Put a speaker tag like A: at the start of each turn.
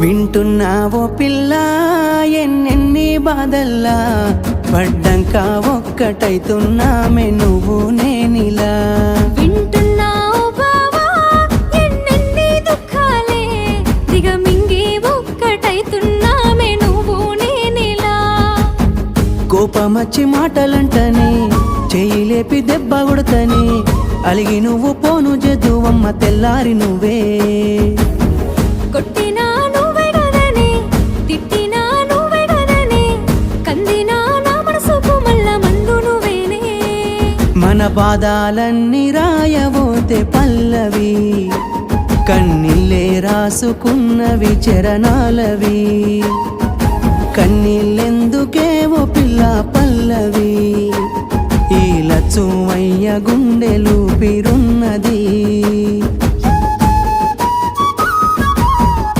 A: వింటున్నావో పిల్ల ఎన్నెన్ని బాధల్లా పడ్డంక ఒక్కటైతున్నామే నువ్వు నేనిలా
B: వింటున్నావు బావా ఎన్నెన్ని దుఃఖాలే దిగమింగి ఒక్కటైతున్నామే నువ్వు నేనిలా
A: కోపమచ్చి మాటలంటని చెయ్యి లేపి దెబ్బ కొడతని అలిగి నువ్వు పోను జదువమ్మ తెల్లారి నువ్వే
B: కొట్టినా నువ్వే కదనే తిట్టినా నువ్వే కదనే కందినా నా మనసుకు మల్ల మందు నువ్వేనే
A: మన బాధాలన్నీ రాయబోతే పల్లవి కన్నీళ్ళే రాసుకున్నవి చరణాలవి కన్నీళ్ళెందుకేవో పిల్ల పల్లవి ఈ లచ్చుమయ్య గుండెలు పిరున్నది